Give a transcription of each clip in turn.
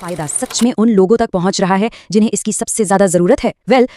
फायदा सच में उन लोगों तक पहुंच रहा है जिन्हें इसकी सबसे ज्यादा जरूरत है?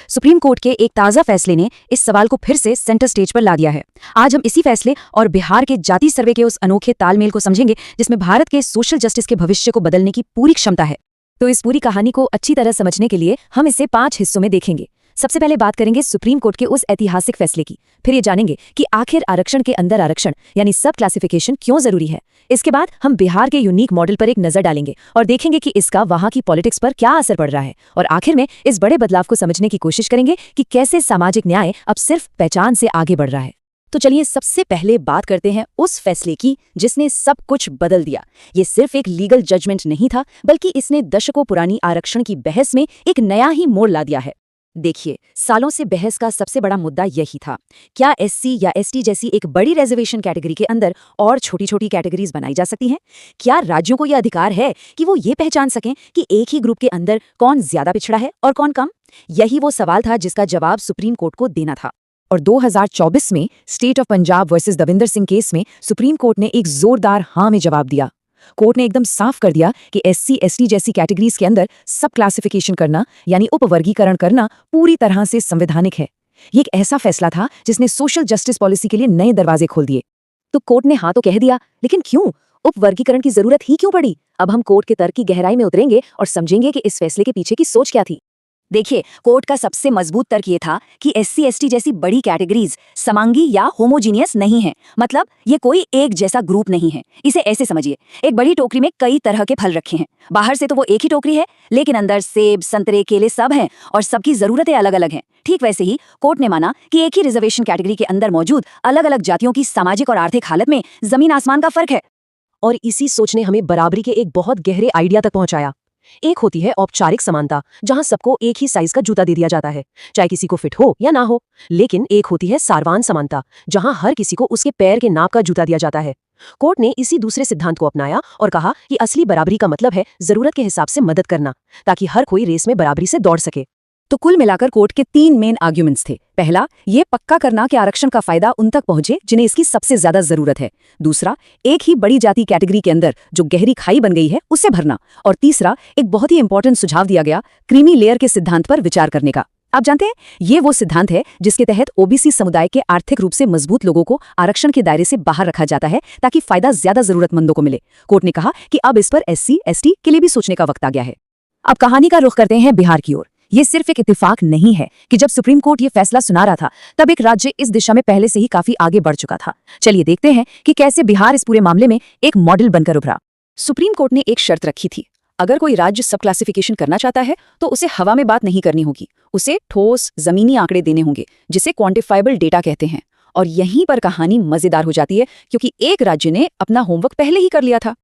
सुप्रीम कोर्ट के एक ताजा फैसले ने इस सवाल को फिर से सेंटर स्टेज पर ला दिया है। आज हम इसी फैसले और बिहार के जाति सर्वे के उस अनोखे तालमेल को समझेंगे जिसमें भारत के सोशल जस्टिस के भविष्य को बदलने की पूरी क्षमता है। तो इस पूरी कहानी को अच्छी तरह समझने के लिए हम इसे 5 हिस्सों में देखेंगे। सबसे पहले बात करेंगे सुप्रीम कोर्ट के उस ऐतिहासिक फैसले की, फिर ये जानेंगे कि आखिर आरक्षण के अंदर आरक्षण यानी सब क्लासिफिकेशन क्यों जरूरी है। इसके बाद हम बिहार के यूनिक मॉडल पर एक नजर डालेंगे और देखेंगे कि इसका वहां की पॉलिटिक्स पर क्या असर पड़ रहा है। और आखिर में इस बड़े बदलाव को समझने की कोशिश करेंगे कि कैसे सामाजिक न्याय अब सिर्फ पहचान से आगे बढ़ रहा है। तो चलिए सबसे पहले बात करते हैं उस फैसले की जिसने सब कुछ बदल दिया। ये सिर्फ एक लीगल जजमेंट नहीं था, बल्कि इसने दशकों पुरानी आरक्षण की बहस में एक नया ही मोड़ ला दिया है। देखिए, सालों से बहस का सबसे बड़ा मुद्दा यही था, क्या एससी या एसटी जैसी एक बड़ी रिजर्वेशन कैटेगरी के अंदर और छोटी छोटी कैटेगरीज बनाई जा सकती हैं? क्या राज्यों को यह अधिकार है कि वो ये पहचान सकें कि एक ही ग्रुप के अंदर कौन ज्यादा पिछड़ा है और कौन कम? यही वो सवाल था जिसका जवाब सुप्रीम कोर्ट को देना था। और 2024 में state of Punjab versus Davinder Singh case में सुप्रीम कोर्ट ने एक जोरदार हाँ में जवाब दिया। कोर्ट ने एकदम साफ कर दिया कि एससी एसटी जैसी कैटेगरीज के अंदर सब क्लासिफिकेशन करना यानी उपवर्गीकरण करना पूरी तरह से संवैधानिक है। ये एक ऐसा फैसला था जिसने सोशल जस्टिस पॉलिसी के लिए नए दरवाजे खोल दिए। तो कोर्ट ने हाँ तो कह दिया, लेकिन क्यों? उपवर्गीकरण की जरूरत ही क्यों पड़ी? अब हम कोर्ट के तर्क की गहराई में उतरेंगे और समझेंगे कि इस फैसले के पीछे की सोच क्या थी। देखिए, कोर्ट का सबसे मजबूत तर्क ये था कि एससी एसटी जैसी बड़ी कैटेगरीज समांगी या होमोजीनियस नहीं है। मतलब ये कोई एक जैसा ग्रुप नहीं है। इसे ऐसे समझिए, एक बड़ी टोकरी में कई तरह के फल रखे हैं। बाहर से तो वो एक ही टोकरी है, लेकिन अंदर सेब संतरे केले सब हैं और सबकी जरूरतें अलग अलग हैं। ठीक वैसे ही कोर्ट ने माना कि एक ही रिजर्वेशन कैटेगरी के अंदर मौजूद अलग अलग जातियों की सामाजिक और आर्थिक हालत में जमीन आसमान का फर्क है। और इसी सोच ने हमें बराबरी के एक बहुत गहरे आइडिया तक पहुंचाया। एक होती है औपचारिक समानता, जहां सबको एक ही साइज का जूता दे दिया जाता है, चाहे किसी को फिट हो या ना हो। लेकिन एक होती है सारवान समानता, जहां हर किसी को उसके पैर के नाप का जूता दिया जाता है। कोर्ट ने इसी दूसरे सिद्धांत को अपनाया और कहा कि असली बराबरी का मतलब है जरूरत के हिसाब से मदद करना, ताकि हर कोई रेस में बराबरी से दौड़ सके। तो कुल मिलाकर कोर्ट के 3 मेन आर्ग्यूमेंट्स थे। पहला, ये पक्का करना कि आरक्षण का फायदा उन तक पहुंचे जिन्हें इसकी सबसे ज्यादा जरूरत है। दूसरा, एक ही बड़ी जाति कैटेगरी के अंदर जो गहरी खाई बन गई है उसे भरना। और तीसरा, एक बहुत ही इंपॉर्टेंट सुझाव दिया गया, क्रीमी लेयर के सिद्धांत पर विचार करने का। आप जानते हैं, ये वो सिद्धांत है जिसके तहत ओबीसी समुदाय के आर्थिक रूप से मजबूत लोगों को आरक्षण के दायरे से बाहर रखा जाता है ताकि फायदा ज्यादा जरूरतमंदों को मिले। कोर्ट ने कहा कि अब इस पर एससी एसटी के लिए भी सोचने का वक्त आ गया है। अब कहानी का रुख करते हैं बिहार की ओर। ये सिर्फ एक इत्तेफाक नहीं है कि जब सुप्रीम कोर्ट ये फैसला सुना रहा था तब एक राज्य इस दिशा में पहले से ही काफी आगे बढ़ चुका था। चलिए देखते हैं कि कैसे बिहार इस पूरे मामले में एक मॉडल बनकर उभरा। सुप्रीम कोर्ट ने एक शर्त रखी थी, अगर कोई राज्य सब क्लासिफिकेशन करना चाहता है तो उसे हवा में बात नहीं करनी होगी, उसे ठोस जमीनी आंकड़े देने होंगे जिसे क्वांटिफाइबल डेटा कहते हैं। और यहीं पर कहानी मजेदार हो जाती है, क्योंकि एक राज्य ने अपना होमवर्क पहले ही कर लिया था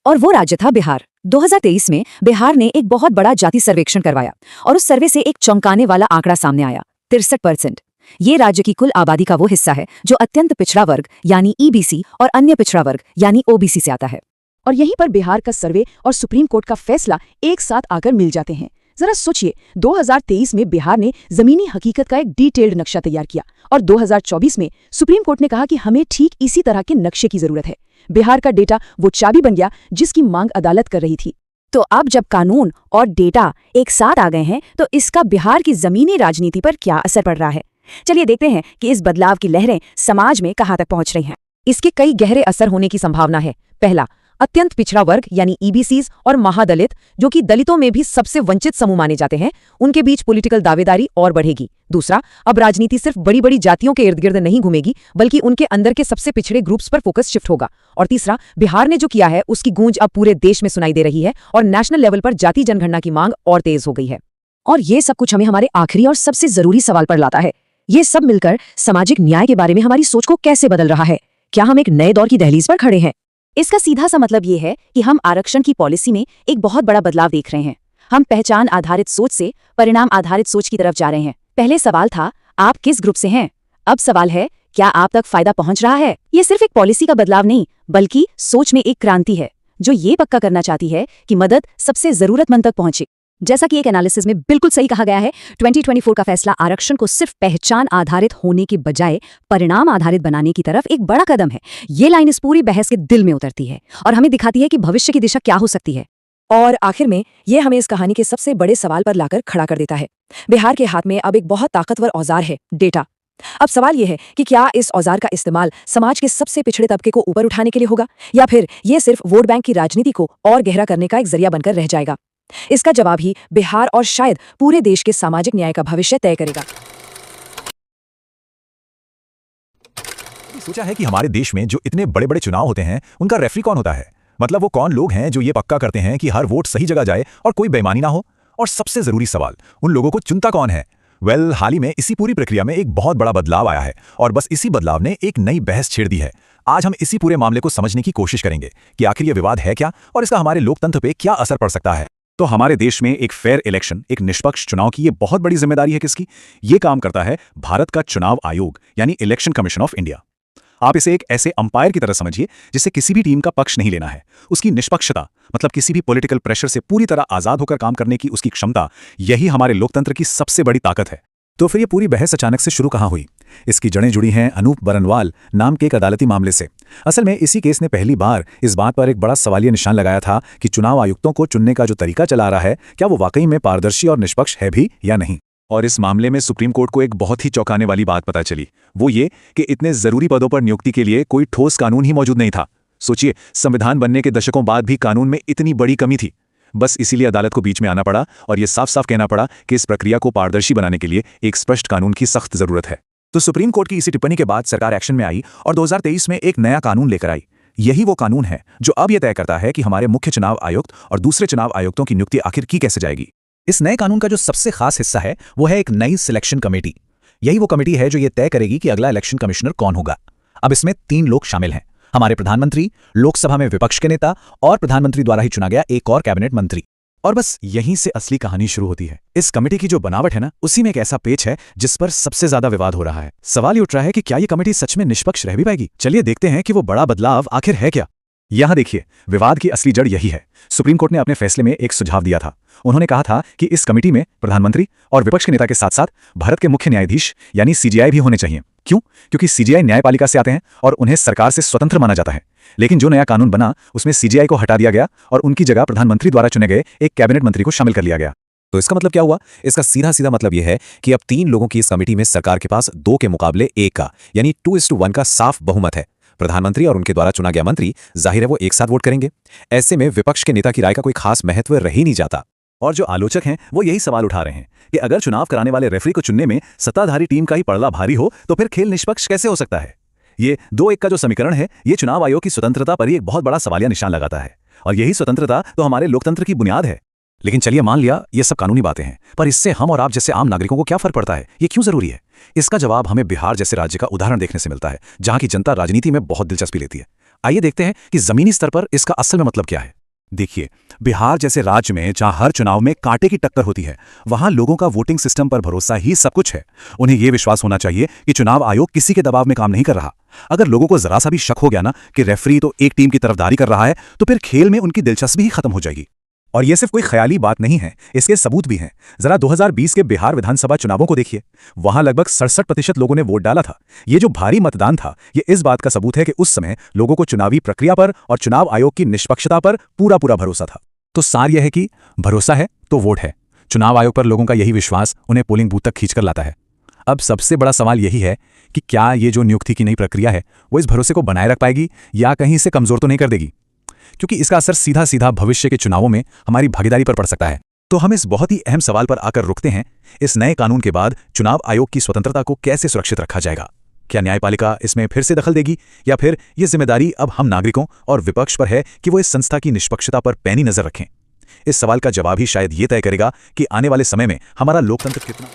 और वो राज्य था बिहार। 2023 में बिहार ने एक बहुत बड़ा जाति सर्वेक्षण करवाया और उस सर्वे से एक चौंकाने वाला आंकड़ा सामने आया, 63%। ये राज्य की कुल आबादी का वो हिस्सा है जो अत्यंत पिछड़ा वर्ग यानी ईबीसी और अन्य पिछड़ा वर्ग यानी ओबीसी से आता है। और यहीं पर बिहार का सर्वे और सुप्रीम कोर्ट का फैसला एक साथ आकर मिल जाते हैं। जरा सोचिए, 2023 में बिहार ने जमीनी हकीकत का एक डिटेल्ड नक्शा तैयार किया और 2024 में सुप्रीम कोर्ट ने कहा कि हमें ठीक इसी तरह के नक्शे की जरूरत है। बिहार का डेटा वो चाबी बन गया जिसकी मांग अदालत कर रही थी। तो अब जब कानून और डेटा एक साथ आ गए हैं तो इसका बिहार की जमीनी राजनीति पर क्या असर पड़ रहा है? चलिए देखते हैं कि इस बदलाव की लहरें समाज में कहां तक पहुंच रही हैं। इसके कई गहरे असर होने की संभावना है। पहला, अत्यंत पिछड़ा वर्ग यानी ईबीसीज और महादलित, जो कि दलितों में भी सबसे वंचित समूह माने जाते हैं, उनके बीच पॉलिटिकल दावेदारी और बढ़ेगी। दूसरा, अब राजनीति सिर्फ बड़ी बड़ी जातियों के इर्द गिर्द नहीं घूमेगी, बल्कि उनके अंदर के सबसे पिछड़े ग्रुप्स पर फोकस शिफ्ट होगा। और तीसरा, बिहार ने जो किया है उसकी गूंज अब पूरे देश में सुनाई दे रही है और नेशनल लेवल पर जाति जनगणना की मांग और तेज हो गई है। और ये सब कुछ हमें हमारे आखिरी और सबसे जरूरी सवाल पर लाता है, ये सब मिलकर सामाजिक न्याय के बारे में हमारी सोच को कैसे बदल रहा है? क्या हम एक नए दौर की दहलीज पर खड़े हैं? इसका सीधा सा मतलब ये है कि हम आरक्षण की पॉलिसी में एक बहुत बड़ा बदलाव देख रहे हैं। हम पहचान आधारित सोच से परिणाम आधारित सोच की तरफ जा रहे हैं। पहले सवाल था, आप किस ग्रुप से हैं? अब सवाल है, क्या आप तक फायदा पहुंच रहा है? ये सिर्फ एक पॉलिसी का बदलाव नहीं, बल्कि सोच में एक क्रांति है जो ये पक्का करना चाहती है कि मदद सबसे जरूरतमंद तक पहुंचे। जैसा कि एक एनालिसिस में बिल्कुल सही कहा गया है, 2024 का फैसला आरक्षण को सिर्फ पहचान आधारित होने के बजाय परिणाम आधारित बनाने की तरफ एक बड़ा कदम है। ये लाइन इस पूरी बहस के दिल में उतरती है और हमें दिखाती है कि भविष्य की दिशा क्या हो सकती है। और आखिर में ये हमें इस कहानी के सबसे बड़े सवाल पर लाकर खड़ा कर देता है। बिहार के हाथ में अब एक बहुत ताकतवर औजार है, डेटा। अब सवाल यह है कि क्या इस औजार का इस्तेमाल समाज के सबसे पिछड़े तबके को ऊपर उठाने के लिए होगा, या फिर ये सिर्फ वोट बैंक की राजनीति को और गहरा करने का एक जरिया बनकर रह जाएगा। इसका जवाब ही बिहार और शायद पूरे देश के सामाजिक न्याय का भविष्य तय करेगा। सोचा है कि हमारे देश में जो इतने बड़े बड़े चुनाव होते हैं उनका रेफरी कौन होता है? मतलब वो कौन लोग हैं जो ये पक्का करते हैं कि हर वोट सही जगह जाए और कोई बेईमानी ना हो? और सबसे जरूरी सवाल, उन लोगों को चुनता कौन है? हाल ही में इसी पूरी प्रक्रिया में एक बहुत बड़ा बदलाव आया है और बस इसी बदलाव ने एक नई बहस छेड़ दी है। आज हम इसी पूरे मामले को समझने की कोशिश करेंगे कि आखिर ये विवाद है क्या और इसका हमारे लोकतंत्र पे क्या असर पड़ सकता है। तो हमारे देश में एक फेयर इलेक्शन, एक निष्पक्ष चुनाव की ये बहुत बड़ी जिम्मेदारी है किसकी? ये काम करता है भारत का चुनाव आयोग यानी इलेक्शन कमीशन ऑफ इंडिया। आप इसे एक ऐसे अंपायर की तरह समझिए जिसे किसी भी टीम का पक्ष नहीं लेना है। उसकी निष्पक्षता, मतलब किसी भी पॉलिटिकल प्रेशर से पूरी तरह आजाद होकर काम करने की उसकी क्षमता, यही हमारे लोकतंत्र की सबसे बड़ी ताकत है। तो फिर ये पूरी बहस अचानक से शुरू कहाँ हुई? इसकी जड़ें जुड़ी हैं अनूप बरनवाल नाम के एक अदालती मामले से। असल में इसी केस ने पहली बार इस बात पर एक बड़ा सवालिया निशान लगाया था कि चुनाव आयुक्तों को चुनने का जो तरीका चला आ रहा है, क्या वो वाकई में पारदर्शी और निष्पक्ष है भी या नहीं। और इस मामले में सुप्रीम कोर्ट को एक बहुत ही चौंकाने वाली बात पता चली, वो ये कि इतने जरूरी पदों पर नियुक्ति के लिए कोई ठोस कानून ही मौजूद नहीं था। सोचिए, संविधान बनने के दशकों बाद भी कानून में इतनी बड़ी कमी थी। बस इसीलिए अदालत को बीच में आना पड़ा और यह साफ साफ कहना पड़ा कि इस प्रक्रिया को पारदर्शी बनाने के लिए एक स्पष्ट कानून की सख्त जरूरत है। तो सुप्रीम कोर्ट की इसी टिप्पणी के बाद सरकार एक्शन में आई और 2023 में एक नया कानून लेकर आई। यही वो कानून है जो अब यह तय करता है कि हमारे मुख्य चुनाव आयुक्त और दूसरे चुनाव आयुक्तों की नियुक्ति आखिर की कैसे जाएगी। इस नए कानून का जो सबसे खास हिस्सा है वो है एक नई सिलेक्शन कमेटी। यही वो कमेटी है जो ये तय करेगी कि अगला इलेक्शन कमिश्नर कौन होगा। अब इसमें 3 लोग शामिल हैं, हमारे प्रधानमंत्री, लोकसभा में विपक्ष के नेता और प्रधानमंत्री द्वारा ही चुना गया एक और कैबिनेट मंत्री। और बस यहीं से असली कहानी शुरू होती है। इस कमेटी की जो बनावट है ना, उसी में एक ऐसा पेच है जिस पर सबसे ज्यादा विवाद हो रहा है। सवाल ये उठ रहा है कि क्या ये कमेटी सच में निष्पक्ष रह भी पाएगी। चलिए देखते हैं कि वो बड़ा बदलाव आखिर है क्या। यहां देखिए, विवाद की असली जड़ यही है। सुप्रीम कोर्ट ने अपने फैसले में एक सुझाव दिया था। उन्होंने कहा था कि इस कमेटी में प्रधानमंत्री और विपक्ष के नेता के साथ साथ भारत के मुख्य न्यायाधीश यानी सीजेआई भी होने चाहिए। क्यों? क्योंकि सीजेआई न्यायपालिका से आते हैं और उन्हें सरकार से स्वतंत्र माना जाता है। लेकिन जो नया कानून बना उसमें सीजेआई को हटा दिया गया और उनकी जगह प्रधानमंत्री द्वारा चुने गए एक कैबिनेट मंत्री को शामिल कर लिया गया। तो इसका मतलब क्या हुआ? इसका सीधा सीधा मतलब यह है कि अब 3 लोगों की इस कमेटी में सरकार के पास 2 के मुकाबले 1 का यानी 2:1 का साफ बहुमत है। प्रधानमंत्री और उनके द्वारा चुना गया मंत्री, जाहिर है वो एक साथ वोट करेंगे। ऐसे में विपक्ष के नेता की राय का कोई खास महत्व रह ही नहीं जाता। और जो आलोचक हैं वो यही सवाल उठा रहे हैं कि अगर चुनाव कराने वाले रेफरी को चुनने में सत्ताधारी टीम का ही पड़ला भारी हो तो फिर खेल निष्पक्ष कैसे हो सकता है। ये 2-1 का जो समीकरण है, ये चुनाव आयोग की स्वतंत्रता पर ही एक बहुत बड़ा सवालिया निशान लगाता है। और यही स्वतंत्रता तो हमारे लोकतंत्र की बुनियाद है। लेकिन चलिए मान लिया ये सब कानूनी बातें हैं, पर इससे हम और आप जैसे आम नागरिकों को क्या फर्क पड़ता है? ये क्यों जरूरी है? इसका जवाब हमें बिहार जैसे राज्य का उदाहरण देखने से मिलता है, जहां की जनता राजनीति में बहुत दिलचस्पी लेती है। आइए देखते हैं कि जमीनी स्तर पर इसका असल में मतलब क्या है। देखिए, बिहार जैसे राज्य में जहां हर चुनाव में कांटे की टक्कर होती है, वहां लोगों का वोटिंग सिस्टम पर भरोसा ही सब कुछ है। उन्हें यह विश्वास होना चाहिए कि चुनाव आयोग किसी के दबाव में काम नहीं कर रहा। अगर लोगों को जरा सा भी शक हो गया ना कि रेफरी तो एक टीम की तरफदारी कर रहा है, तो फिर खेल में उनकी दिलचस्पी ही खत्म हो जाएगी। और यह सिर्फ कोई ख्याली बात नहीं है, इसके सबूत भी हैं। जरा 2020 के बिहार विधानसभा चुनावों को देखिए, वहां लगभग 67% लोगों ने वोट डाला था। ये जो भारी मतदान था, ये इस बात का सबूत है कि उस समय लोगों को चुनावी प्रक्रिया पर और चुनाव आयोग की निष्पक्षता पर पूरा भरोसा था। तो सार यह है कि भरोसा है तो वोट है। चुनाव आयोग पर लोगों का यही विश्वास उन्हें पोलिंग बूथ तक खींचकर लाता है। अब सबसे बड़ा सवाल यही है कि क्या ये जो नियुक्ति की नई प्रक्रिया है वो इस भरोसे को बनाए रख पाएगी या कहीं इसे कमजोर तो नहीं कर देगी, क्योंकि इसका असर सीधा सीधा भविष्य के चुनावों में हमारी भागीदारी पर पड़ सकता है। तो हम इस बहुत ही अहम सवाल पर आकर रुकते हैं, इस नए कानून के बाद चुनाव आयोग की स्वतंत्रता को कैसे सुरक्षित रखा जाएगा? क्या न्यायपालिका इसमें फिर से दखल देगी या फिर यह जिम्मेदारी अब हम नागरिकों और विपक्ष पर है कि वो इस संस्था की निष्पक्षता पर पैनी नजर रखें? इस सवाल का जवाब ही शायद ये तय करेगा कि आने वाले समय में हमारा लोकतंत्र कितना।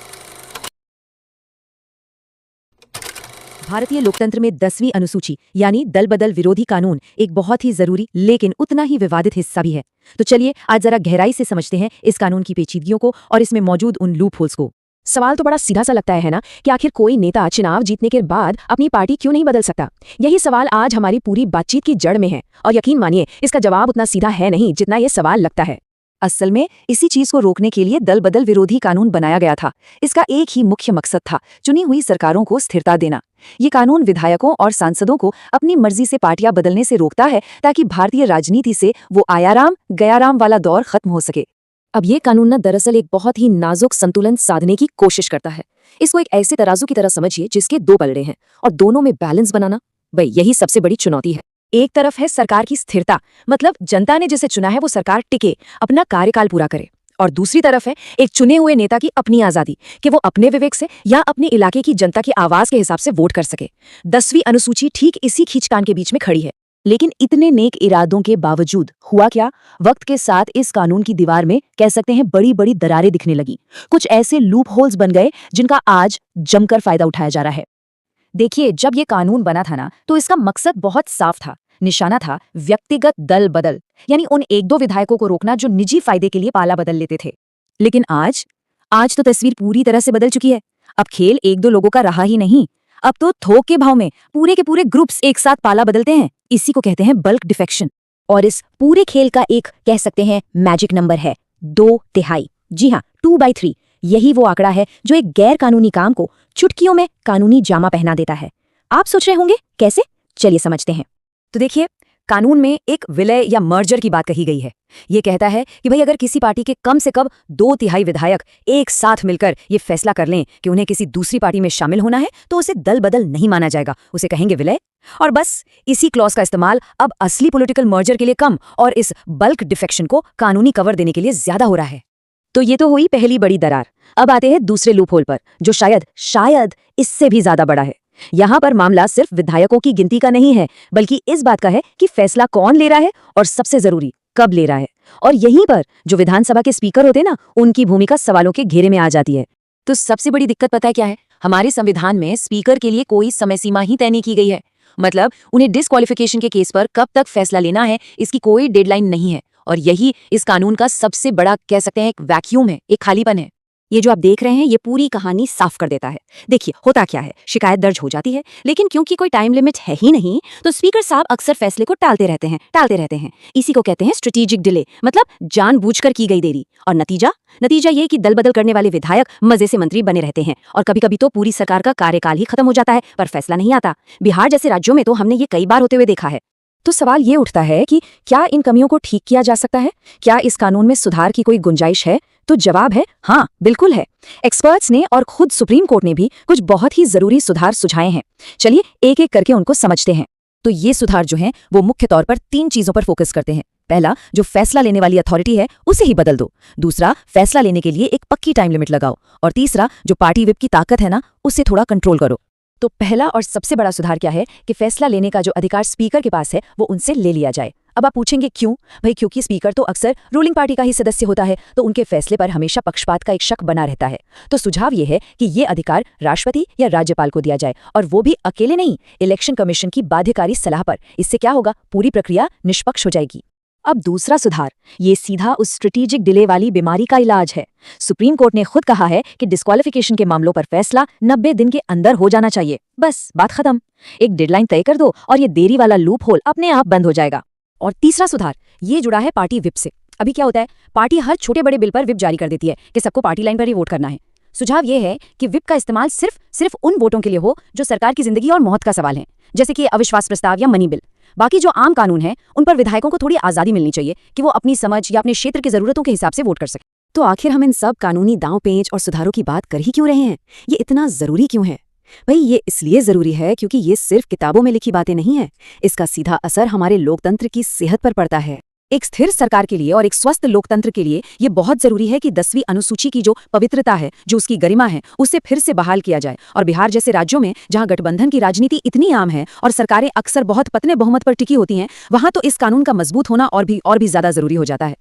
भारतीय लोकतंत्र में 10वीं अनुसूची यानी दल बदल विरोधी कानून एक बहुत ही जरूरी लेकिन उतना ही विवादित हिस्सा भी है। तो चलिए आज जरा गहराई से समझते हैं इस कानून की पेचीदगियों को और इसमें मौजूद उन लूप होल्स को। सवाल तो बड़ा सीधा सा लगता है ना कि आखिर कोई नेता चुनाव जीतने के बाद अपनी पार्टी क्यों नहीं बदल सकता? यही सवाल आज हमारी पूरी बातचीत की जड़ में है और यकीन मानिए इसका जवाब उतना सीधा है नहीं जितना यह सवाल लगता है। असल में इसी चीज को रोकने के लिए दल बदल विरोधी कानून बनाया गया था। इसका एक ही मुख्य मकसद था, चुनी हुई सरकारों को स्थिरता देना। ये कानून विधायकों और सांसदों को अपनी मर्जी से पार्टियां बदलने से रोकता है, ताकि भारतीय राजनीति से वो आयाराम गयाराम वाला दौर खत्म हो सके। अब ये कानून न दरअसल एक बहुत ही नाजुक संतुलन साधने की कोशिश करता है। इसको एक ऐसे तराजू की तरह समझिए जिसके दो पलड़े हैं, और दोनों में बैलेंस बनाना, भाई यही सबसे बड़ी चुनौती है। एक तरफ है सरकार की स्थिरता, मतलब जनता ने जिसे चुना है वो सरकार टिके, अपना कार्यकाल पूरा करे। और दूसरी तरफ है एक चुने हुए नेता की अपनी आजादी, कि वो अपने विवेक से या अपने इलाके की जनता की आवाज के हिसाब से वोट कर सके। 10वीं अनुसूची ठीक इसी खींचतान के बीच में खड़ी है। लेकिन इतने नेक इरादों के बावजूद हुआ क्या? वक्त के साथ इस कानून की दीवार में कह सकते हैं बड़ी बड़ी दरारें दिखने लगी। कुछ ऐसे लूप होल्स बन गए जिनका आज जमकर फायदा उठाया जा रहा है। देखिए, जब ये कानून बना था ना, तो इसका मकसद बहुत साफ था। निशाना था व्यक्तिगत दल बदल, यानी उन एक दो विधायकों को रोकना जो निजी फायदे के लिए पाला बदल लेते थे। लेकिन आज तो तस्वीर पूरी तरह से बदल चुकी है। अब खेल एक दो लोगों का रहा ही नहीं, अब तो थोक के भाव में पूरे के पूरे ग्रुप्स एक साथ पाला बदलते हैं। इसी को कहते हैं बल्क डिफेक्शन। और इस पूरे खेल का एक कह सकते हैं मैजिक नंबर है 2/3। जी हाँ, 2/3। यही वो आंकड़ा है जो एक गैर कानूनी काम को चुटकियों में कानूनी जामा पहना देता है। आप सोच रहे होंगे कैसे? चलिए समझते हैं। तो देखिए, कानून में एक विलय या मर्जर की बात कही गई है। ये कहता है कि भाई अगर किसी पार्टी के कम से कम 2/3 विधायक एक साथ मिलकर ये फैसला कर लें कि उन्हें किसी दूसरी पार्टी में शामिल होना है, तो उसे दल बदल नहीं माना जाएगा, उसे कहेंगे विलय। और बस इसी क्लॉज का इस्तेमाल अब असली पॉलिटिकल मर्जर के लिए कम और इस बल्क डिफेक्शन को कानूनी कवर देने के लिए ज्यादा हो रहा है। तो ये तो हुई पहली बड़ी दरार। अब आते हैं दूसरे लूपहोल पर, जो शायद इससे भी ज्यादा बड़ा है। यहाँ पर मामला सिर्फ विधायकों की गिनती का नहीं है, बल्कि इस बात का है कि फैसला कौन ले रहा है और सबसे जरूरी कब ले रहा है। और यहीं पर जो विधानसभा के स्पीकर होते हैं ना, उनकी भूमिका सवालों के घेरे में आ जाती है। तो सबसे बड़ी दिक्कत पता है क्या है? हमारे संविधान में स्पीकर के लिए कोई समय सीमा ही तय नहीं की गई है। मतलब उन्हें डिस्क्वालिफिकेशन के केस पर कब तक फैसला लेना है, इसकी कोई डेडलाइन नहीं है। और यही इस कानून का सबसे बड़ा कह सकते हैं एक वैक्यूम है, एक खालीपन है। ये जो आप देख रहे हैं, ये पूरी कहानी साफ कर देता है। देखिए, होता क्या है, शिकायत दर्ज हो जाती है, लेकिन क्योंकि कोई टाइम लिमिट है ही नहीं, तो स्पीकर साहब अक्सर फैसले को टालते रहते हैं। इसी को कहते हैं स्ट्रेटेजिक डिले, मतलब जानबूझकर की गई देरी। और नतीजा ये कि दल बदल करने वाले विधायक मजे से मंत्री बने रहते हैं, और कभी कभी तो पूरी सरकार का कार्यकाल ही खत्म हो जाता है, पर फैसला नहीं आता। बिहार जैसे राज्यों में तो हमने ये कई बार होते हुए देखा है। तो सवाल ये उठता है कि क्या इन कमियों को ठीक किया जा सकता है? क्या इस कानून में सुधार की कोई गुंजाइश है? तो जवाब है हाँ, बिल्कुल है। एक्सपर्ट्स ने और खुद सुप्रीम कोर्ट ने भी कुछ बहुत ही जरूरी सुधार सुझाए हैं। चलिए एक एक करके उनको समझते हैं। तो ये सुधार जो हैं वो मुख्य तौर पर 3 चीजों पर फोकस करते हैं। पहला, जो फैसला लेने वाली अथॉरिटी है उसे ही बदल दो। दूसरा, फैसला लेने के लिए एक पक्की टाइम लिमिट लगाओ। और तीसरा, जो पार्टी विप की ताकत है ना, उसे थोड़ा कंट्रोल करो। तो पहला और सबसे बड़ा सुधार क्या है कि फैसला लेने का जो अधिकार स्पीकर के पास है वो उनसे ले लिया जाए। अब आप पूछेंगे क्यों? भाई क्योंकि स्पीकर तो अक्सर रूलिंग पार्टी का ही सदस्य होता है, तो उनके फैसले पर हमेशा पक्षपात का एक शक बना रहता है। तो सुझाव ये है कि ये अधिकार राष्ट्रपति या राज्यपाल को दिया जाए, और वो भी अकेले नहीं, इलेक्शन कमीशन की बाध्यकारी सलाह पर। इससे क्या होगा? पूरी प्रक्रिया निष्पक्ष हो जाएगी। अब दूसरा सुधार, ये सीधा उस स्ट्रेटेजिक डिले वाली बीमारी का इलाज है। सुप्रीम कोर्ट ने खुद कहा है कि डिस्क्वालिफिकेशन के मामलों पर फैसला 90 दिन के अंदर हो जाना चाहिए। बस बात खत्म। एक डेडलाइन तय कर दो और ये देरी वाला लूप होल अपने आप बंद हो जाएगा। और तीसरा सुधार, ये जुड़ा है पार्टी विप से। अभी क्या होता है, पार्टी हर छोटे बड़े बिल पर विप जारी कर देती है कि सबको पार्टी लाइन पर ही वोट करना है। सुझाव ये है कि विप का इस्तेमाल सिर्फ उन वोटों के लिए हो जो सरकार की जिंदगी और मौत का सवाल है, जैसे कि अविश्वास प्रस्ताव या मनी बिल। बाकी जो आम कानून है उन पर विधायकों को थोड़ी आजादी मिलनी चाहिए कि वो अपनी समझ या अपने क्षेत्र की जरूरतों के हिसाब से वोट कर सके। तो आखिर हम इन सब कानूनी दांव पेंच और सुधारों की बात कर ही क्यों रहे हैं? ये इतना जरूरी क्यों है? भाई ये इसलिए जरूरी है क्योंकि ये सिर्फ किताबों में लिखी बातें नहीं है, इसका सीधा असर हमारे लोकतंत्र की सेहत पर पड़ता है। एक स्थिर सरकार के लिए और एक स्वस्थ लोकतंत्र के लिए ये बहुत जरूरी है कि 10वीं अनुसूची की जो पवित्रता है, जो उसकी गरिमा है, उसे फिर से बहाल किया जाए। और बिहार जैसे राज्यों में जहां गठबंधन की राजनीति इतनी आम है और सरकारें अक्सर बहुत पतले बहुमत पर टिकी होती हैं, वहां तो इस कानून का मजबूत होना और भी ज्यादा जरूरी हो जाता है।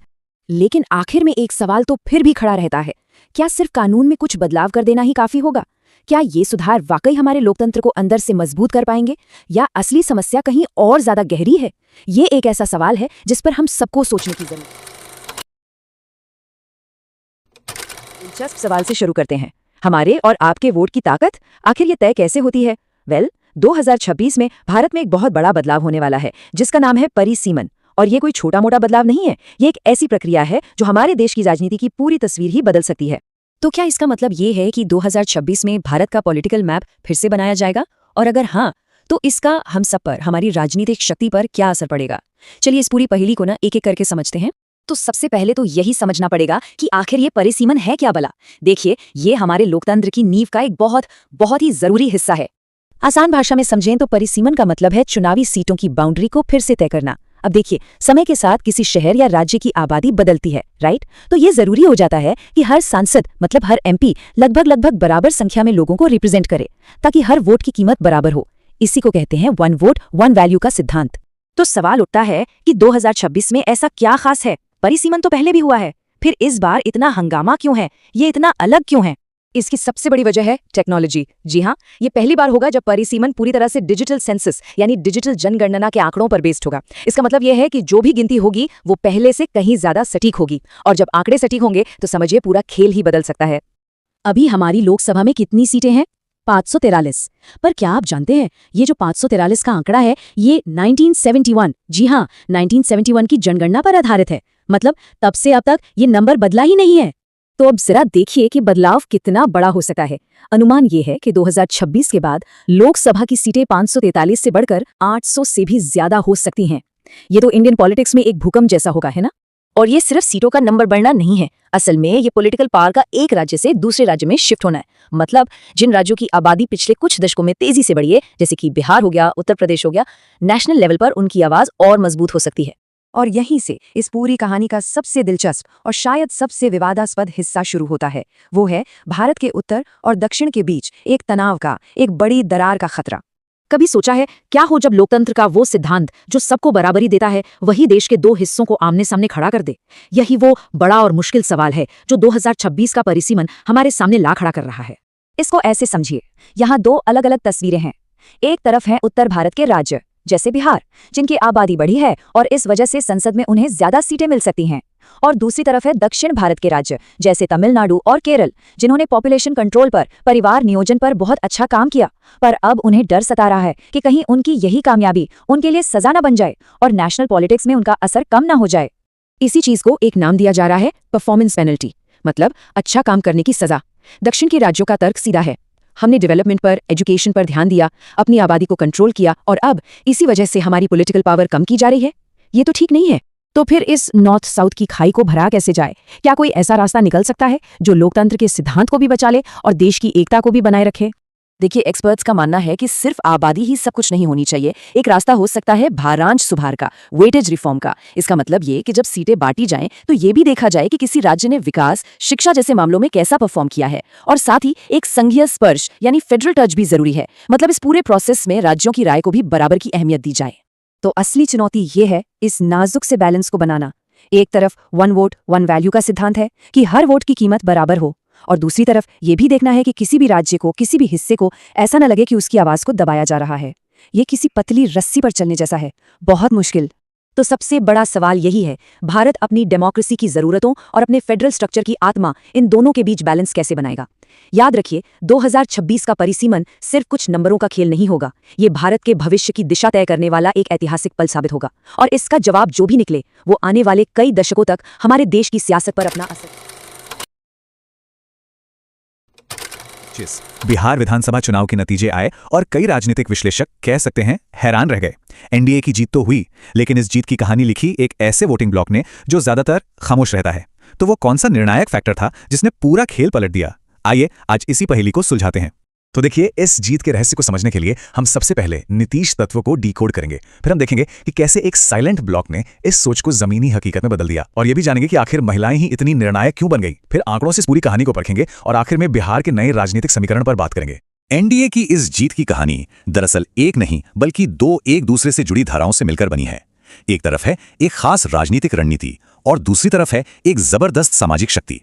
लेकिन आखिर में एक सवाल तो फिर भी खड़ा रहता है, क्या सिर्फ कानून में कुछ बदलाव कर देना ही काफी होगा? क्या ये सुधार वाकई हमारे लोकतंत्र को अंदर से मजबूत कर पाएंगे, या असली समस्या कहीं और ज्यादा गहरी है? ये एक ऐसा सवाल है जिस पर हम सबको सोचने की जरूरत है। दिलचस्प सवाल से शुरू करते हैं। हमारे और आपके वोट की ताकत आखिर ये तय कैसे होती है? 2026 में भारत में एक बहुत बड़ा बदलाव होने वाला है जिसका नाम है परिसीमन। और ये कोई छोटा मोटा बदलाव नहीं है, ये एक ऐसी प्रक्रिया है जो हमारे देश की राजनीति की पूरी तस्वीर ही बदल सकती है। तो क्या इसका मतलब ये है कि 2026 में भारत का पॉलिटिकल मैप फिर से बनाया जाएगा? और अगर हाँ, तो इसका हम सब पर, हमारी राजनीतिक शक्ति पर क्या असर पड़ेगा? चलिए इस पूरी पहेली को ना एक एक करके समझते हैं। तो सबसे पहले तो यही समझना पड़ेगा कि आखिर ये परिसीमन है क्या भला। देखिए, ये हमारे लोकतंत्र की नींव का एक बहुत बहुत ही जरूरी हिस्सा है। आसान भाषा में समझें तो परिसीमन का मतलब है चुनावी सीटों की बाउंड्री को फिर से तय करना। अब देखिए, समय के साथ किसी शहर या राज्य की आबादी बदलती है, राइट? तो ये जरूरी हो जाता है कि हर सांसद मतलब हर एमपी लगभग बराबर संख्या में लोगों को रिप्रेजेंट करे, ताकि हर वोट की कीमत बराबर हो। इसी को कहते हैं वन वोट वन वैल्यू का सिद्धांत। तो सवाल उठता है कि 2026 में ऐसा क्या खास है? परिसीमन तो पहले भी हुआ है, फिर इस बार इतना हंगामा क्यों है? ये इतना अलग क्यों है? इसकी सबसे बड़ी वजह है टेक्नोलॉजी। जी हाँ, ये पहली बार होगा जब परिसीमन पूरी तरह से डिजिटल सेंसस यानी डिजिटल जनगणना के आंकड़ों पर बेस्ड होगा। इसका मतलब यह है कि जो भी गिनती होगी वो पहले से कहीं ज्यादा सटीक होगी, और जब आंकड़े सटीक होंगे तो समझिए पूरा खेल ही बदल सकता है। अभी हमारी लोकसभा में कितनी सीटें हैं? 543। पर क्या आप जानते हैं, ये जो 543 का आंकड़ा है, ये 1971, जी हाँ, 1971 की जनगणना पर आधारित है। मतलब तब से अब तक ये नंबर बदला ही नहीं है। तो अब जरा देखिए कि बदलाव कितना बड़ा हो सकता है। अनुमान ये है कि 2026 के बाद लोकसभा की सीटें 543 से बढ़कर 800 से भी ज्यादा हो सकती हैं। ये तो इंडियन पॉलिटिक्स में एक भूकंप जैसा होगा, है ना? और ये सिर्फ सीटों का नंबर बढ़ना नहीं है, असल में ये पॉलिटिकल पावर का एक राज्य से दूसरे राज्य में शिफ्ट होना है। मतलब जिन राज्यों की आबादी पिछले कुछ दशकों में तेजी से बढ़ी है, जैसे कि बिहार हो गया, उत्तर प्रदेश हो गया, नेशनल लेवल पर उनकी आवाज और मजबूत हो सकती है। और यहीं से इस पूरी कहानी का सबसे दिलचस्प और शायद सबसे विवादास्पद हिस्सा शुरू होता है। वो है भारत के उत्तर और दक्षिण के बीच एक तनाव का, एक बड़ी दरार का खतरा। कभी सोचा है क्या हो जब लोकतंत्र का वो सिद्धांत जो सबको बराबरी देता है, वही देश के दो हिस्सों को आमने सामने खड़ा कर दे? यही वो बड़ा और मुश्किल सवाल है जो 2026 का परिसीमन हमारे सामने ला खड़ा कर रहा है। इसको ऐसे समझिए, यहाँ दो अलग अलग तस्वीरें हैं। एक तरफ है उत्तर भारत के राज्य जैसे बिहार, जिनकी आबादी बढ़ी है और इस वजह से संसद में उन्हें ज्यादा सीटें मिल सकती हैं। और दूसरी तरफ है दक्षिण भारत के राज्य जैसे तमिलनाडु और केरल, जिन्होंने पॉपुलेशन कंट्रोल पर, परिवार नियोजन पर बहुत अच्छा काम किया, पर अब उन्हें डर सता रहा है कि कहीं उनकी यही कामयाबी उनके लिए सजा न बन जाए और नेशनल पॉलिटिक्स में उनका असर कम न हो जाए। इसी चीज को एक नाम दिया जा रहा है परफॉर्मेंस पेनल्टी, मतलब अच्छा काम करने की सजा। दक्षिण के राज्यों का तर्क सीधा है, हमने डेवलपमेंट पर, एजुकेशन पर ध्यान दिया, अपनी आबादी को कंट्रोल किया, और अब इसी वजह से हमारी पॉलिटिकल पावर कम की जा रही है। ये तो ठीक नहीं है। तो फिर इस नॉर्थ साउथ की खाई को भरा कैसे जाए? क्या कोई ऐसा रास्ता निकल सकता है जो लोकतंत्र के सिद्धांत को भी बचा ले और देश की एकता को भी बनाए रखे? देखिए, एक्सपर्ट्स का मानना है कि सिर्फ आबादी ही सब कुछ नहीं होनी चाहिए। एक रास्ता हो सकता है भारांश सुधार का, वेटेज रिफॉर्म का। इसका मतलब ये कि जब सीटें बांटी जाएं तो ये भी देखा जाए कि किसी राज्य ने विकास, शिक्षा जैसे मामलों में कैसा परफॉर्म किया है, और साथ ही एक संघीय स्पर्श यानी फेडरल टच भी जरूरी है। मतलब इस पूरे प्रोसेस में राज्यों की राय को भी बराबर की अहमियत दी जाए। तो असली चुनौती ये है इस नाजुक से बैलेंस को बनाना। एक तरफ वन वोट वन वैल्यू का सिद्धांत है कि हर वोट की कीमत बराबर हो, और दूसरी तरफ ये भी देखना है कि किसी भी राज्य को, किसी भी हिस्से को ऐसा न लगे कि उसकी आवाज को दबाया जा रहा है। ये किसी पतली रस्सी पर चलने जैसा है, बहुत मुश्किल। तो सबसे बड़ा सवाल यही है, भारत अपनी डेमोक्रेसी की जरूरतों और अपने फेडरल स्ट्रक्चर की आत्मा, इन दोनों के बीच बैलेंस कैसे बनाएगा? याद रखिए, 2026 का परिसीमन सिर्फ कुछ नंबरों का खेल नहीं होगा। ये भारत के भविष्य की दिशा तय करने वाला एक ऐतिहासिक पल साबित होगा, और इसका जवाब जो भी निकले वो आने वाले कई दशकों तक हमारे देश की सियासत पर अपना असर। बिहार विधानसभा चुनाव के नतीजे आए और कई राजनीतिक विश्लेषक कह सकते हैं हैरान रह गए। एनडीए की जीत तो हुई, लेकिन इस जीत की कहानी लिखी एक ऐसे वोटिंग ब्लॉक ने जो ज्यादातर खामोश रहता है। तो वो कौन सा निर्णायक फैक्टर था जिसने पूरा खेल पलट दिया? आइए आज इसी पहेली को सुलझाते हैं। तो देखिए, इस जीत के रहस्य को समझने के लिए हम सबसे पहले नीतीश तत्व को डीकोड करेंगे। फिर हम देखेंगे कि कैसे एक साइलेंट ब्लॉक ने इस सोच को जमीनी हकीकत में बदल दिया, और ये भी जानेंगे कि आखिर महिलाएं ही इतनी निर्णायक क्यों बन गई। फिर आंकड़ों से इस पूरी कहानी को परखेंगे और आखिर में बिहार के नए राजनीतिक समीकरण पर बात करेंगे। एनडीए की इस जीत की कहानी दरअसल एक नहीं बल्कि दो एक दूसरे से जुड़ी धाराओं से मिलकर बनी है। एक तरफ है एक खास राजनीतिक रणनीति और दूसरी तरफ है एक जबरदस्त सामाजिक शक्ति।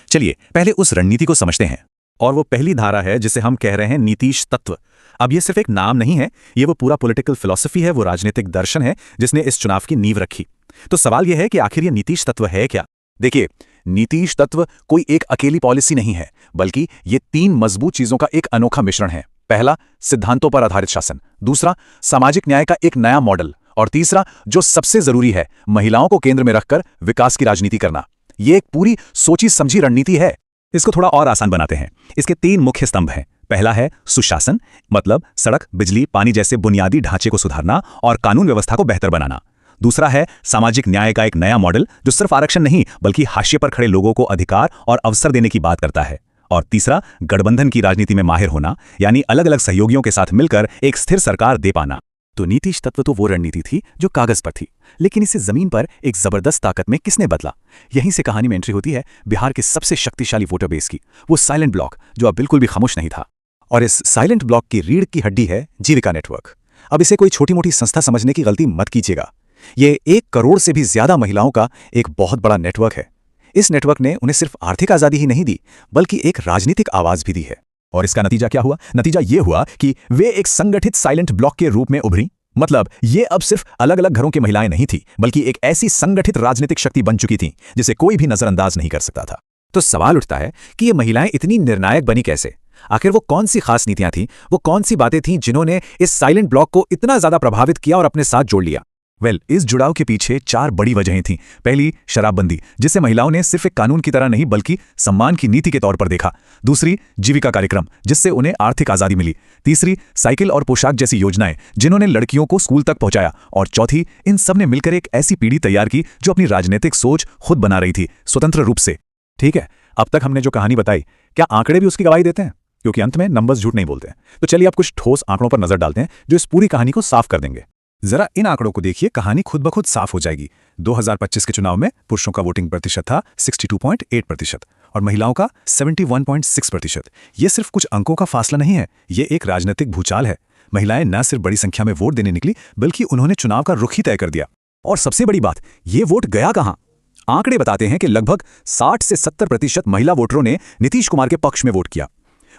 चलिए पहले उस रणनीति को समझते हैं, और वो पहली धारा है जिसे हम कह रहे हैं नीतीश तत्व। अब ये सिर्फ एक नाम नहीं है, ये वो पूरा पॉलिटिकल फिलॉसफी है, वो राजनीतिक दर्शन है जिसने इस चुनाव की नींव रखी। तो सवाल यह है कि आखिर ये नीतीश तत्व है क्या? देखिए, नीतीश तत्व कोई एक अकेली पॉलिसी नहीं है, बल्कि ये तीन मजबूत चीजों का एक अनोखा मिश्रण है। पहला, सिद्धांतों पर आधारित शासन। दूसरा, सामाजिक न्याय का एक नया मॉडल। और तीसरा, जो सबसे जरूरी है, महिलाओं को केंद्र में रखकर विकास की राजनीति करना। ये एक पूरी सोची समझी रणनीति है। इसको थोड़ा और आसान बनाते हैं। इसके 3 मुख्य स्तंभ हैं। पहला है सुशासन, मतलब सड़क, बिजली, पानी जैसे बुनियादी ढांचे को सुधारना और कानून व्यवस्था को बेहतर बनाना। दूसरा है सामाजिक न्याय का एक नया मॉडल, जो सिर्फ आरक्षण नहीं बल्कि हाशिए पर खड़े लोगों को अधिकार और अवसर देने की बात करता है। और तीसरा, गठबंधन की राजनीति में माहिर होना, यानी अलग अलग सहयोगियों के साथ मिलकर एक स्थिर सरकार दे पाना। तो नीतीश तत्व तो वो रणनीति थी जो कागज पर थी, लेकिन इसे जमीन पर एक जबरदस्त ताकत में किसने बदला? यहीं से कहानी में एंट्री होती है बिहार के सबसे शक्तिशाली वोटर बेस की, वो साइलेंट ब्लॉक जो अब बिल्कुल भी खामोश नहीं था। और इस साइलेंट ब्लॉक की रीढ़ की हड्डी है जीविका नेटवर्क। अब इसे कोई छोटी मोटी संस्था समझने की गलती मत कीजिएगा। ये 1 करोड़ से भी ज्यादा महिलाओं का एक बहुत बड़ा नेटवर्क है। इस नेटवर्क ने उन्हें सिर्फ आर्थिक आजादी ही नहीं दी, बल्कि एक राजनीतिक आवाज भी दी है। और इसका नतीजा क्या हुआ? नतीजा ये हुआ कि वे एक संगठित साइलेंट ब्लॉक के रूप में उभरी। मतलब ये अब सिर्फ अलग अलग घरों की महिलाएं नहीं थी, बल्कि एक ऐसी संगठित राजनीतिक शक्ति बन चुकी थी जिसे कोई भी नजरअंदाज नहीं कर सकता था। तो सवाल उठता है कि ये महिलाएं इतनी निर्णायक बनी कैसे? आखिर वो कौन सी खास नीतियां थीं, वो कौन सी बातें थीं जिन्होंने इस साइलेंट ब्लॉक को इतना ज्यादा प्रभावित किया और अपने साथ जोड़ लिया? इस जुड़ाव के पीछे 4 बड़ी वजहें थीं। पहली, शराबबंदी, जिसे महिलाओं ने सिर्फ एक कानून की तरह नहीं बल्कि सम्मान की नीति के तौर पर देखा। दूसरी, जीविका कार्यक्रम, जिससे उन्हें आर्थिक आजादी मिली। तीसरी, साइकिल और पोशाक जैसी योजनाएं, जिन्होंने लड़कियों को स्कूल तक पहुंचाया। और चौथी, इन सब ने मिलकर एक ऐसी पीढ़ी तैयार की जो अपनी राजनीतिक सोच खुद बना रही थी, स्वतंत्र रूप से। ठीक है, अब तक हमने जो कहानी बताई, क्या आंकड़े भी उसकी गवाही देते हैं? क्योंकि अंत में नंबर्स झूठ नहीं बोलते हैं। तो चलिए अब कुछ ठोस आंकड़ों पर नजर डालते हैं जो इस पूरी कहानी को साफ कर देंगे। जरा इन आंकड़ों को देखिए, कहानी खुद ब खुद साफ हो जाएगी। 2025 के चुनाव में पुरुषों का वोटिंग प्रतिशत था 62.8% और महिलाओं का 71.6%। ये सिर्फ कुछ अंकों का फासला नहीं है, ये एक राजनीतिक भूचाल है। महिलाएं न सिर्फ बड़ी संख्या में वोट देने निकली, बल्कि उन्होंने चुनाव का रुख ही तय कर दिया। और सबसे बड़ी बात, ये वोट गया कहां? आंकड़े बताते हैं कि लगभग 60 से 70% महिला वोटरों ने नीतीश कुमार के पक्ष में वोट किया।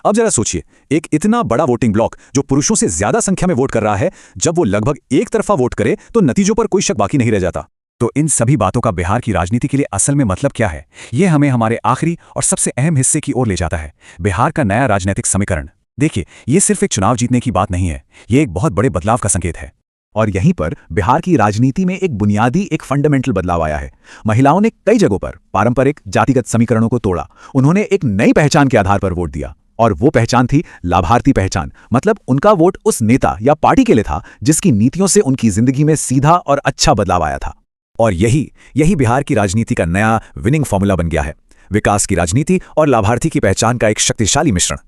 अब जरा सोचिए, एक इतना बड़ा वोटिंग ब्लॉक जो पुरुषों से ज्यादा संख्या में वोट कर रहा है, जब वो लगभग एक तरफा वोट करे तो नतीजों पर कोई शक बाकी नहीं रह जाता। तो इन सभी बातों का बिहार की राजनीति के लिए असल में मतलब क्या है? ये हमें हमारे आखिरी और सबसे अहम हिस्से की ओर ले जाता है, बिहार का नया राजनीतिक समीकरण। देखिए, ये सिर्फ एक चुनाव जीतने की बात नहीं है, ये एक बहुत बड़े बदलाव का संकेत है। और यहीं पर बिहार की राजनीति में एक बुनियादी, एक फंडामेंटल बदलाव आया है। महिलाओं ने कई जगहों पर पारंपरिक जातिगत समीकरणों को तोड़ा। उन्होंने एक नई पहचान के आधार पर वोट दिया, और वो पहचान थी लाभार्थी पहचान। मतलब उनका वोट उस नेता या पार्टी के लिए था जिसकी नीतियों से उनकी जिंदगी में सीधा और अच्छा बदलाव आया था। और यही बिहार की राजनीति का नया विनिंग फॉर्मूला बन गया है। विकास की राजनीति और लाभार्थी की पहचान का एक शक्तिशाली मिश्रण।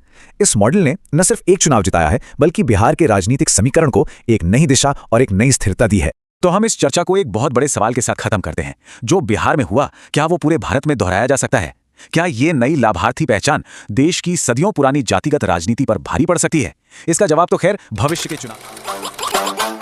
इस मॉडल ने न सिर्फ एक चुनाव जिताया है, बल्कि बिहार के राजनीतिक समीकरण को एक नई दिशा और एक नई स्थिरता दी है। तो हम इस चर्चा को एक बहुत बड़े सवाल के साथ खत्म करते हैं। जो बिहार में हुआ, क्या वो पूरे भारत में दोहराया जा सकता है? क्या ये नई लाभार्थी पहचान देश की सदियों पुरानी जातिगत राजनीति पर भारी पड़ सकती है? इसका जवाब तो खैर भविष्य के चुनाव